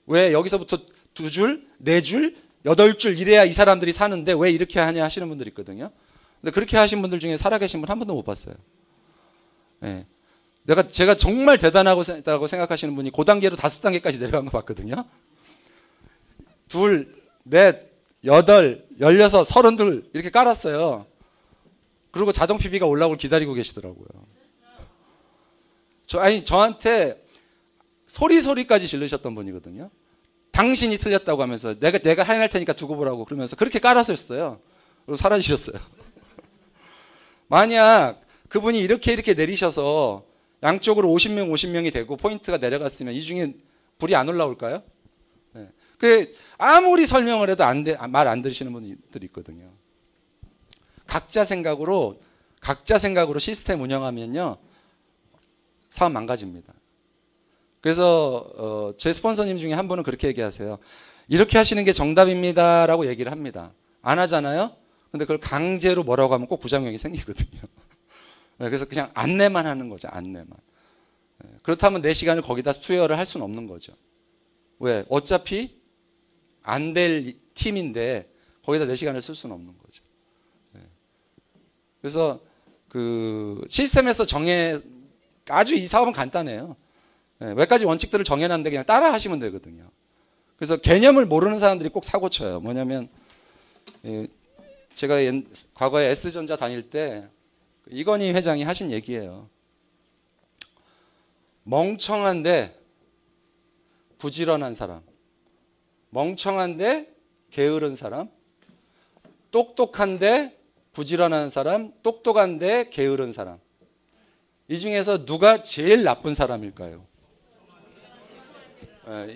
Speaker 2: 왜 여기서부터 2줄, 4줄, 8줄 이래야 이 사람들이 사는데 왜 이렇게 하냐 하시는 분들이 있거든요. 근데 그렇게 하신 분들 중에 살아계신 분 한 번도 못 봤어요. 제가 정말 대단하다고 생각하시는 분이 그 단계로 5단계까지 내려간 거 봤거든요. 2, 4, 8, 16, 32 이렇게 깔았어요. 그리고 자동 PB가 올라오길 기다리고 계시더라고요. 저한테 소리까지 지르셨던 분이거든요. 당신이 틀렸다고 하면서 내가 해낼 테니까 두고 보라고 그러면서 그렇게 깔았었어요. 그리고 사라지셨어요. 만약 그분이 이렇게 내리셔서 양쪽으로 50명이 되고 포인트가 내려갔으면 이 중에 불이 안 올라올까요? 아무리 설명을 해도 말 안 들으시는 분들이 있거든요. 각자 생각으로 시스템 운영하면요 사업 망가집니다. 그래서 제 스폰서님 중에 한 분은 그렇게 얘기하세요. 이렇게 하시는 게 정답입니다라고 얘기를 합니다. 안 하잖아요. 근데 그걸 강제로 뭐라고 하면 꼭 부작용이 생기거든요. 그래서 그냥 안내만 하는 거죠. 안내만. 그렇다면 내 시간을 거기다 투여를 할 수는 없는 거죠. 왜? 어차피 안 될 팀인데 거기다 내 시간을 쓸 수는 없는 거죠. 그래서 시스템에서 아주 이 사업은 간단해요. 몇 가지 원칙들을 정해놨는데 그냥 따라 하시면 되거든요. 그래서 개념을 모르는 사람들이 꼭 사고 쳐요. 뭐냐면 제가 과거에 S전자 다닐 때 이건희 회장이 하신 얘기예요. 멍청한데 부지런한 사람, 멍청한데 게으른 사람, 똑똑한데 부지런한 사람, 똑똑한데 게으른 사람. 이 중에서 누가 제일 나쁜 사람일까요?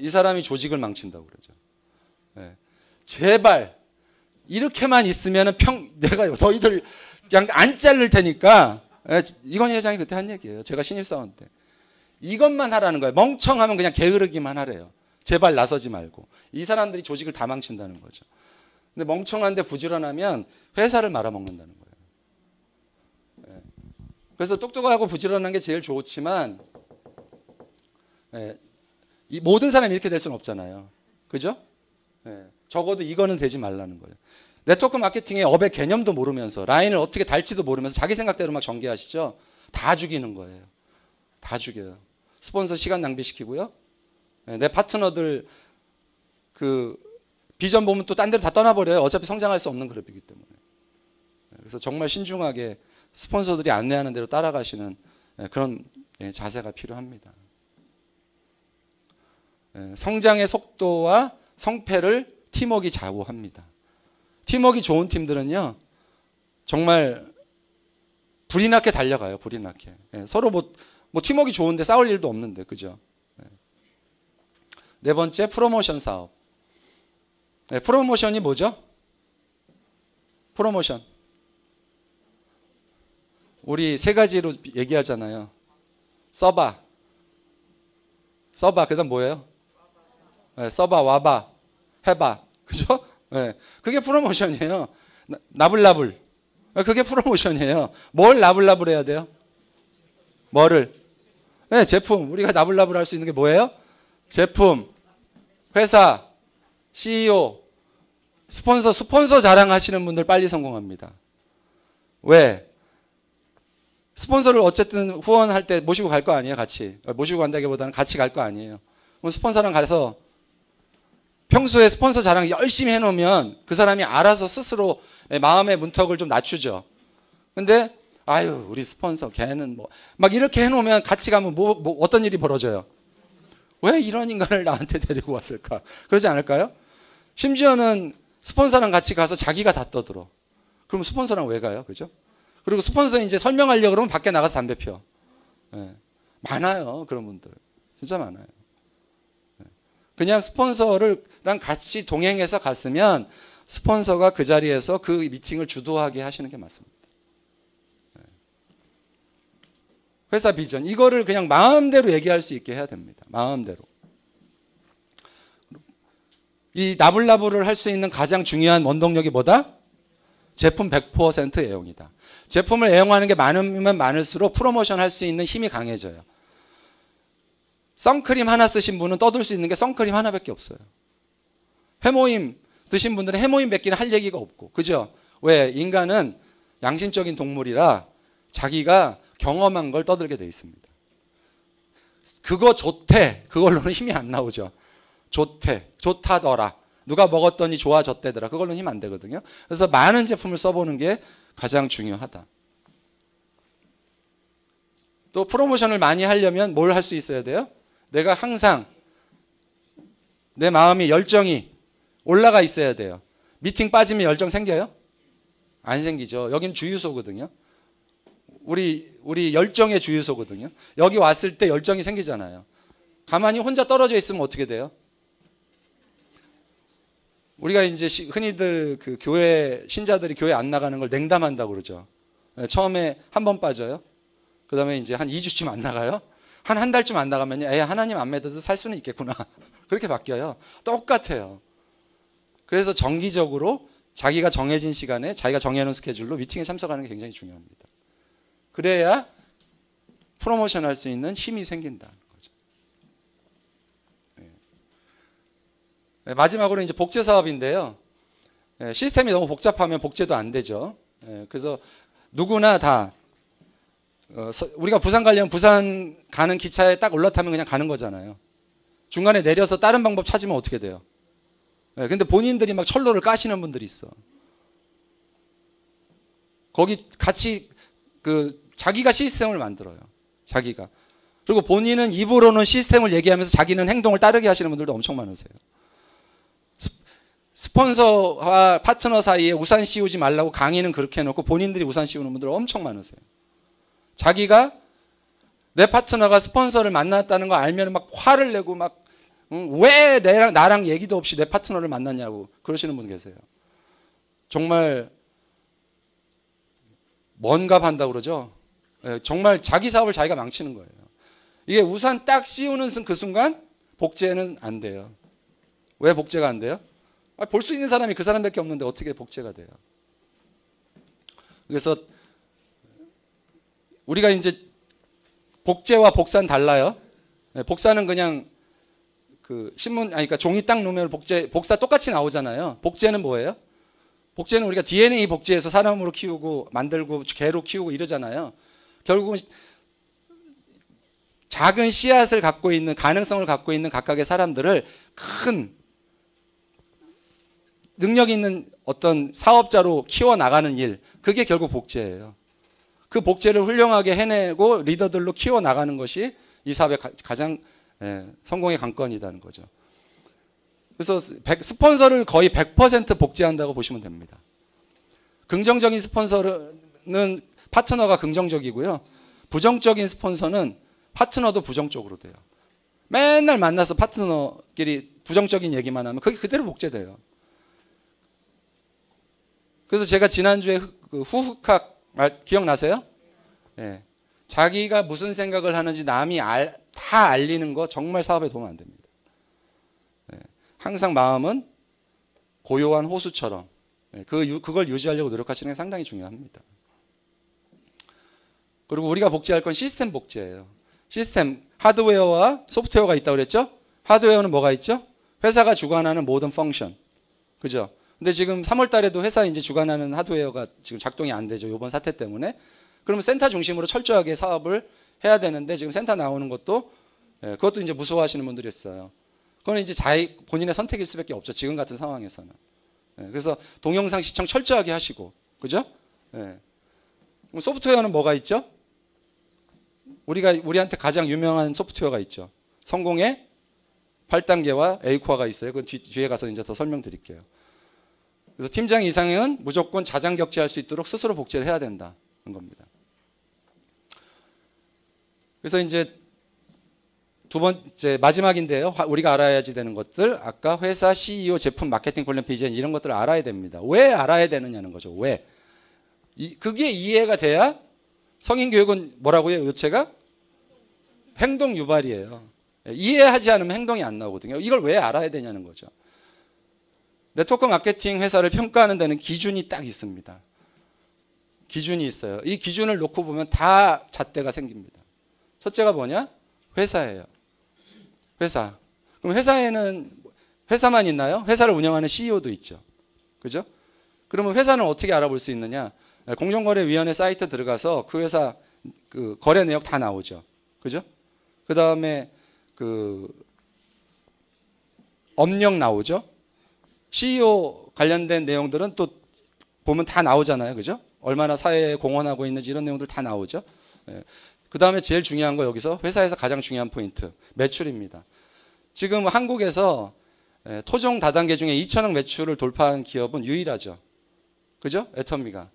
Speaker 2: 이 사람이 조직을 망친다고 그러죠. 제발 이렇게만 있으면 내가 너희들 그냥 안 자를 테니까. 이건희 회장이 그때 한 얘기예요. 제가 신입사원 때. 이것만 하라는 거예요. 멍청하면 그냥 게으르기만 하래요. 제발 나서지 말고. 이 사람들이 조직을 다 망친다는 거죠. 근데 멍청한데 부지런하면 회사를 말아먹는다는 거예요. 그래서 똑똑하고 부지런한 게 제일 좋지만 이 모든 사람이 이렇게 될 수는 없잖아요. 그죠? 적어도 이거는 되지 말라는 거예요. 네트워크 마케팅의 업의 개념도 모르면서 라인을 어떻게 달지도 모르면서 자기 생각대로 막 전개하시죠. 다 죽이는 거예요. 다 죽여요. 스폰서 시간 낭비시키고요. 내 파트너들 그 비전 보면 또 딴 데로 다 떠나버려요. 어차피 성장할 수 없는 그룹이기 때문에. 그래서 정말 신중하게 스폰서들이 안내하는 대로 따라가시는 그런 자세가 필요합니다. 성장의 속도와 성패를 팀워크가 좌우합니다. 팀워크가 좋은 팀들은요, 정말 불이 나게 달려가요. 불이 나게. 서로 뭐 팀워크가 좋은데 싸울 일도 없는데, 그죠? 네 번째, 프로모션 사업. 프로모션이 뭐죠? 프로모션. 우리 세 가지로 얘기하잖아요. 써봐. 그 다음 뭐예요? 써봐, 와봐, 해봐. 그죠? 그게 프로모션이에요. 나불나불. 그게 프로모션이에요. 뭘 나불나불 해야 돼요? 뭐를? 제품. 우리가 나불나불 할 수 있는 게 뭐예요? 제품, 회사, CEO, 스폰서 자랑하시는 분들 빨리 성공합니다. 왜? 스폰서를 어쨌든 후원할 때 모시고 갈 거 아니에요, 같이. 모시고 간다기보다는 같이 갈 거 아니에요. 그럼 스폰서랑 가서 평소에 스폰서 자랑 열심히 해놓으면 그 사람이 알아서 스스로 마음의 문턱을 좀 낮추죠. 근데 아유, 우리 스폰서 걔는 뭐 막 이렇게 해놓으면 같이 가면 어떤 일이 벌어져요? 왜 이런 인간을 나한테 데리고 왔을까? 그러지 않을까요? 심지어는 스폰서랑 같이 가서 자기가 다 떠들어. 그럼 스폰서랑 왜 가요? 그죠? 그리고 스폰서 이제 설명하려고 그러면 밖에 나가서 담배 피워. 많아요. 그런 분들. 진짜 많아요. 그냥 스폰서랑 같이 동행해서 갔으면 스폰서가 그 자리에서 그 미팅을 주도하게 하시는 게 맞습니다. 회사 비전. 이거를 그냥 마음대로 얘기할 수 있게 해야 됩니다. 마음대로. 이 나불나불을 할 수 있는 가장 중요한 원동력이 뭐다? 제품 100% 애용이다. 제품을 애용하는 게 많으면 많을수록 프로모션 할 수 있는 힘이 강해져요. 선크림 하나 쓰신 분은 떠들 수 있는 게 선크림 하나밖에 없어요. 해모임 드신 분들은 해모임 뱉기는 할 얘기가 없고. 그죠? 왜? 인간은 양심적인 동물이라 자기가 경험한 걸 떠들게 돼 있습니다. 그거 좋대. 그걸로는 힘이 안 나오죠. 좋대. 좋다더라. 누가 먹었더니 좋아졌대더라. 그걸로는 힘 안 되거든요. 그래서 많은 제품을 써보는 게 가장 중요하다. 또 프로모션을 많이 하려면 뭘 할 수 있어야 돼요? 내가 항상 내 마음이 열정이 올라가 있어야 돼요. 미팅 빠지면 열정 생겨요? 안 생기죠. 여긴 주유소거든요. 우리 열정의 주유소거든요. 여기 왔을 때 열정이 생기잖아요. 가만히 혼자 떨어져 있으면 어떻게 돼요? 우리가 이제 흔히들 그 교회 신자들이 교회 안 나가는 걸 냉담한다고 그러죠. 처음에 한 번 빠져요. 그 다음에 이제 한 2주쯤 안 나가요. 한 달쯤 안 나가면 하나님 안 믿어도 살 수는 있겠구나. 그렇게 바뀌어요. 똑같아요. 그래서 정기적으로 자기가 정해진 시간에 자기가 정해놓은 스케줄로 미팅에 참석하는 게 굉장히 중요합니다. 그래야 프로모션 할 수 있는 힘이 생긴다는 거죠. 마지막으로 이제 복제 사업인데요. 시스템이 너무 복잡하면 복제도 안 되죠. 그래서 누구나 다 우리가 부산 가려면 부산 가는 기차에 딱 올라타면 그냥 가는 거잖아요. 중간에 내려서 다른 방법 찾으면 어떻게 돼요? 근데 본인들이 막 철로를 까시는 분들이 있어. 거기 같이 자기가 시스템을 만들어요. 자기가. 그리고 본인은 입으로는 시스템을 얘기하면서 자기는 행동을 따르게 하시는 분들도 엄청 많으세요. 스폰서와 파트너 사이에 우산 씌우지 말라고 강의는 그렇게 해놓고 본인들이 우산 씌우는 분들 엄청 많으세요. 자기가 내 파트너가 스폰서를 만났다는 거 알면 막 화를 내고 막 왜 나랑 얘기도 없이 내 파트너를 만났냐고 그러시는 분 계세요. 정말 뭔갑한다고 그러죠. 정말 자기 사업을 자기가 망치는 거예요. 이게 우산 딱 씌우는 그 순간 복제는 안 돼요. 왜 복제가 안 돼요? 볼 수 있는 사람이 그 사람밖에 없는데 어떻게 복제가 돼요? 그래서 우리가 이제 복제와 복사는 달라요. 복사는 그냥 그러니까 종이 딱 놓으면 복사 똑같이 나오잖아요. 복제는 뭐예요? 복제는 우리가 DNA 복제해서 사람으로 키우고 만들고 개로 키우고 이러잖아요. 결국은 작은 씨앗을 갖고 있는 가능성을 갖고 있는 각각의 사람들을 큰 능력 있는 어떤 사업자로 키워나가는 일, 그게 결국 복제예요. 그 복제를 훌륭하게 해내고 리더들로 키워나가는 것이 이 사업의 가장 성공의 관건이라는 거죠. 그래서 스폰서를 거의 100% 복제한다고 보시면 됩니다. 긍정적인 스폰서는 파트너가 긍정적이고요. 부정적인 스폰서는 파트너도 부정적으로 돼요. 맨날 만나서 파트너끼리 부정적인 얘기만 하면 그게 그대로 복제돼요. 그래서 제가 지난주에 후흑학 기억나세요? 네. 자기가 무슨 생각을 하는지 남이 다 알리는 거 정말 사업에 도움 안 됩니다. 네. 항상 마음은 고요한 호수처럼 그걸 유지하려고 노력하시는 게 상당히 중요합니다. 그리고 우리가 복제할 건 시스템 복제예요. 시스템, 하드웨어와 소프트웨어가 있다고 그랬죠? 하드웨어는 뭐가 있죠? 회사가 주관하는 모든 펑션. 그죠? 근데 지금 3월 달에도 회사 이제 주관하는 하드웨어가 지금 작동이 안 되죠. 이번 사태 때문에. 그러면 센터 중심으로 철저하게 사업을 해야 되는데 지금 센터 나오는 것도 그것도 이제 무서워하시는 분들이 있어요. 그건 이제 본인의 선택일 수밖에 없죠. 지금 같은 상황에서는. 그래서 동영상 시청 철저하게 하시고, 그죠? 소프트웨어는 뭐가 있죠? 우리한테 가장 유명한 소프트웨어가 있죠. 성공의 8단계와 A코어가 있어요. 그건 뒤에 가서 이제 더 설명드릴게요. 그래서 팀장 이상은 무조건 자장격제할 수 있도록 스스로 복제를 해야 된다는 겁니다. 그래서 이제 두 번째 마지막인데요. 우리가 알아야지 되는 것들, 아까 회사, CEO, 제품, 마케팅, 관련 비전 이런 것들을 알아야 됩니다. 왜 알아야 되느냐는 거죠. 왜? 그게 이해가 돼야 성인 교육은 뭐라고요? 요체가 행동 유발이에요. 이해하지 않으면 행동이 안 나오거든요. 이걸 왜 알아야 되냐는 거죠. 네트워크 마케팅 회사를 평가하는 데는 기준이 딱 있습니다. 기준이 있어요. 이 기준을 놓고 보면 다 잣대가 생깁니다. 첫째가 뭐냐? 회사예요. 회사. 그럼 회사에는 회사만 있나요? 회사를 운영하는 CEO도 있죠. 그죠? 그러면 회사는 어떻게 알아볼 수 있느냐? 공정거래위원회 사이트 들어가서 그 회사 그 거래 내역 다 나오죠. 그죠? 그 다음에 업력 나오죠. CEO 관련된 내용들은 또 보면 다 나오잖아요. 그죠? 얼마나 사회에 공헌하고 있는지 이런 내용들 다 나오죠. 그 다음에 제일 중요한 거 여기서 회사에서 가장 중요한 포인트, 매출입니다. 지금 한국에서 토종 다단계 중에 2천억 매출을 돌파한 기업은 유일하죠. 그죠? 애터미가.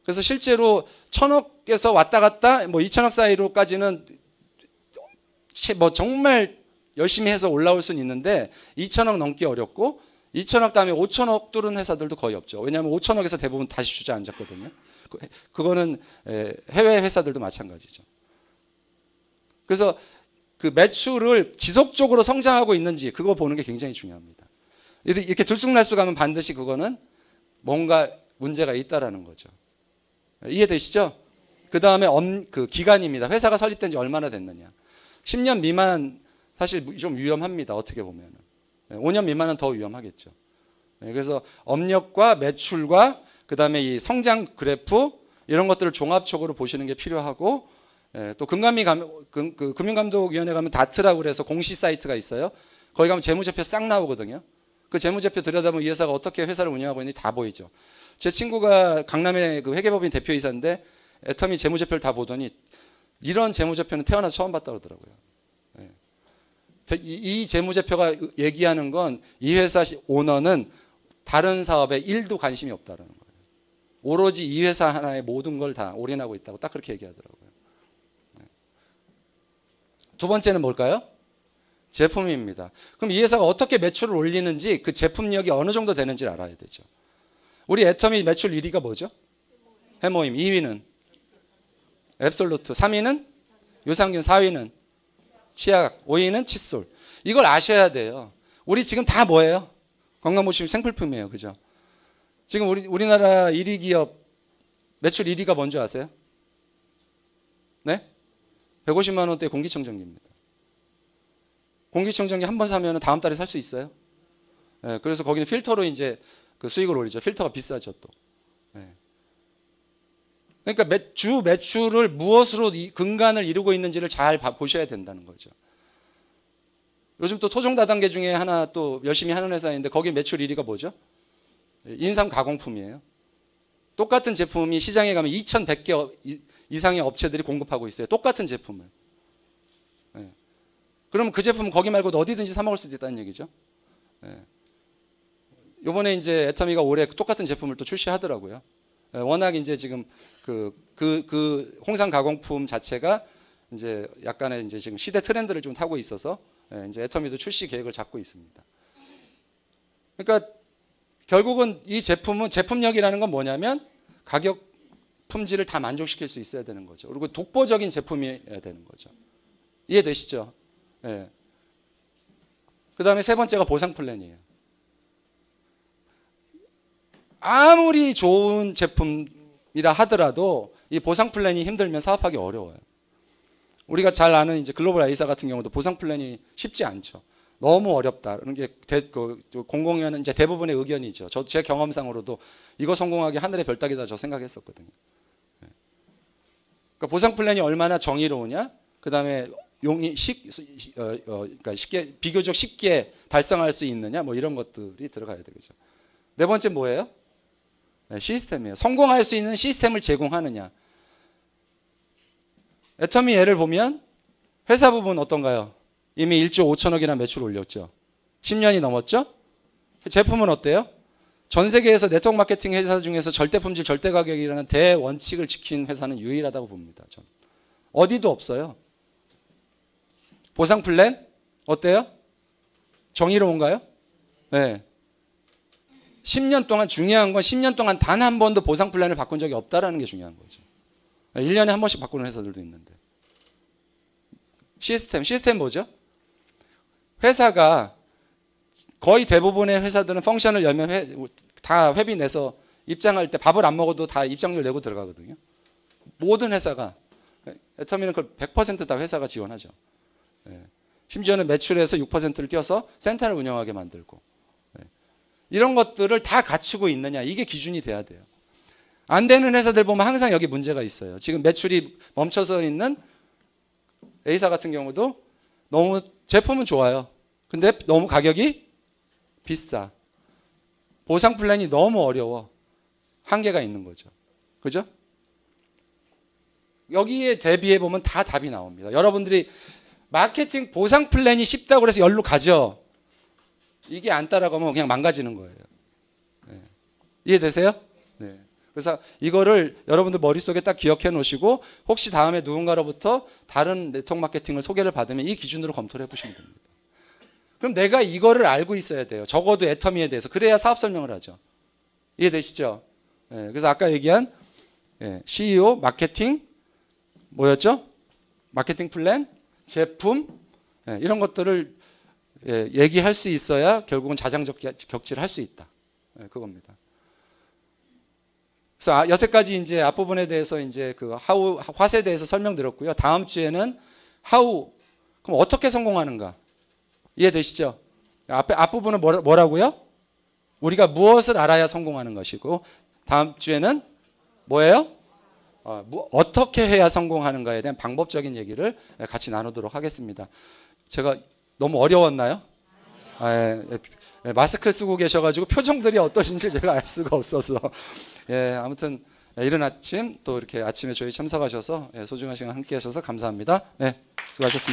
Speaker 2: 그래서 실제로 1,000억에서 왔다 갔다 뭐 2천억 사이로까지는 뭐 정말 열심히 해서 올라올 수는 있는데 2천억 넘기 어렵고 2천억 다음에 5천억 뚫은 회사들도 거의 없죠. 왜냐하면 5천억에서 대부분 다시 주저앉았거든요. 그거는 해외 회사들도 마찬가지죠. 그래서 그 매출을 지속적으로 성장하고 있는지 그거 보는 게 굉장히 중요합니다. 이렇게 들쑥날쑥하면 반드시 그거는 뭔가 문제가 있다라는 거죠. 이해되시죠? 그 다음에 그 기간입니다. 회사가 설립된 지 얼마나 됐느냐. 10년 미만 사실 좀 위험합니다. 어떻게 보면 5년 미만은 더 위험하겠죠. 그래서 업력과 매출과 그 다음에 이 성장 그래프, 이런 것들을 종합적으로 보시는 게 필요하고, 또 금융감독위원회 가면 다트라고 그래서 공시 사이트가 있어요. 거기 가면 재무제표 싹 나오거든요. 그 재무제표 들여다보면 이 회사가 어떻게 회사를 운영하고 있는지 다 보이죠. 제 친구가 강남의 그 회계법인 대표이사인데 애터미 재무제표를 다 보더니 이런 재무제표는 태어나서 처음 봤다고 그러더라고요. 이 재무제표가 얘기하는 건 이 회사 오너는 다른 사업에 1도 관심이 없다는 거예요. 오로지 이 회사 하나의 모든 걸 다 올인하고 있다고 딱 그렇게 얘기하더라고요. 두 번째는 뭘까요? 제품입니다. 그럼 이 회사가 어떻게 매출을 올리는지 그 제품력이 어느 정도 되는지를 알아야 되죠. 우리 애터미 매출 1위가 뭐죠? 해모임. 2위는 앱솔루트. 3위는 유산균. 4위는 치약. 5위는 칫솔. 이걸 아셔야 돼요. 우리 지금 다 뭐예요? 건강보험 생필품이에요. 그죠? 지금 우리나라 1위 기업 매출 1위가 뭔지 아세요? 네? 150만 원대 공기청정기입니다. 공기청정기 한 번 사면 다음 달에 살 수 있어요? 네, 그래서 거기는 필터로 이제 그 수익을 올리죠. 필터가 비싸죠 또. 네. 그러니까 주 매출을 무엇으로 근간을 이루고 있는지를 잘 보셔야 된다는 거죠. 요즘 또 토종 다단계 중에 하나 또 열심히 하는 회사인데 거기 매출 1위가 뭐죠? 인삼 가공품이에요. 똑같은 제품이 시장에 가면 2,100개 이상의 업체들이 공급하고 있어요. 똑같은 제품을. 네. 그러면 그 제품은 거기 말고 어디든지 사 먹을 수도 있다는 얘기죠. 네. 요번에 이제 애터미가 올해 똑같은 제품을 또 출시하더라고요. 네. 워낙 이제 지금 그 홍삼 가공품 자체가 이제 약간의 이제 지금 시대 트렌드를 좀 타고 있어서 이제 애터미도 출시 계획을 잡고 있습니다. 그러니까 결국은 이 제품은 제품력이라는 건 뭐냐면 가격, 품질을 다 만족시킬 수 있어야 되는 거죠. 그리고 독보적인 제품이어야 되는 거죠. 이해되시죠? 예. 그 다음에 세 번째가 보상 플랜이에요. 아무리 좋은 제품이라 하더라도 이 보상 플랜이 힘들면 사업하기 어려워요. 우리가 잘 아는 이제 글로벌 A사 같은 경우도 보상 플랜이 쉽지 않죠. 너무 어렵다. 그런 게 공공연한 이제 대부분의 의견이죠. 제 경험상으로도 이거 성공하기 하늘의 별 따기다 저 생각했었거든요. 그러니까 보상 플랜이 얼마나 정의로우냐, 그 다음에 그러니까 비교적 쉽게 달성할 수 있느냐, 뭐 이런 것들이 들어가야 되겠죠. 네 번째 뭐예요? 시스템이에요. 성공할 수 있는 시스템을 제공하느냐. 애터미 예를 보면 회사 부분 어떤가요? 이미 1조 5천억이나 매출 올렸죠. 10년이 넘었죠? 제품은 어때요? 전 세계에서 네트워크 마케팅 회사 중에서 절대 품질, 절대 가격이라는 대원칙을 지킨 회사는 유일하다고 봅니다. 전. 어디도 없어요. 보상 플랜 어때요? 정의로운가요? 네. 10년 동안 중요한 건 10년 동안 단 한 번도 보상 플랜을 바꾼 적이 없다라는 게 중요한 거죠. 1년에 한 번씩 바꾸는 회사들도 있는데. 시스템 뭐죠? 회사가 거의 대부분의 회사들은 펑션을 열면 다 회비 내서 입장할 때 밥을 안 먹어도 다 입장료 내고 들어가거든요. 모든 회사가. 애터미는 그걸 100% 다 회사가 지원하죠. 심지어는 매출에서 6%를 띄어서 센터를 운영하게 만들고. 이런 것들을 다 갖추고 있느냐, 이게 기준이 돼야 돼요. 안 되는 회사들 보면 항상 여기 문제가 있어요. 지금 매출이 멈춰서 있는 A사 같은 경우도 너무 제품은 좋아요. 근데 너무 가격이 비싸. 보상 플랜이 너무 어려워. 한계가 있는 거죠. 그죠? 여기에 대비해 보면 다 답이 나옵니다. 여러분들이 마케팅 보상 플랜이 쉽다고 해서 열로 가죠. 이게 안 따라가면 그냥 망가지는 거예요. 네. 이해되세요? 네. 그래서 이거를 여러분들 머릿속에 딱 기억해 놓으시고 혹시 다음에 누군가로부터 다른 네트워크 마케팅을 소개를 받으면 이 기준으로 검토를 해보시면 됩니다. 그럼 내가 이거를 알고 있어야 돼요. 적어도 애터미에 대해서. 그래야 사업 설명을 하죠. 이해되시죠? 네. 그래서 아까 얘기한 CEO, 마케팅, 뭐였죠? 마케팅 플랜, 제품, 이런 것들을 얘기할 수 있어야 결국은 자장적 격치를 할 수 있다. 그겁니다. 그래서 여태까지 이제 앞부분에 대해서 이제 그 하우, 화세에 대해서 설명드렸고요. 다음 주에는 하우, 그럼 어떻게 성공하는가? 이해되시죠? 앞부분은 뭐라고요? 우리가 무엇을 알아야 성공하는 것이고, 다음 주에는 뭐예요? 어떻게 해야 성공하는가에 대한 방법적인 얘기를 같이 나누도록 하겠습니다. 제가 너무 어려웠나요? 마스크 쓰고 계셔가지고 표정들이 어떠신지 제가 알 수가 없어서 아무튼 이른 아침 또 이렇게 아침에 저희 참석하셔서 소중한 시간 함께 하셔서 감사합니다. 수고하셨습니다.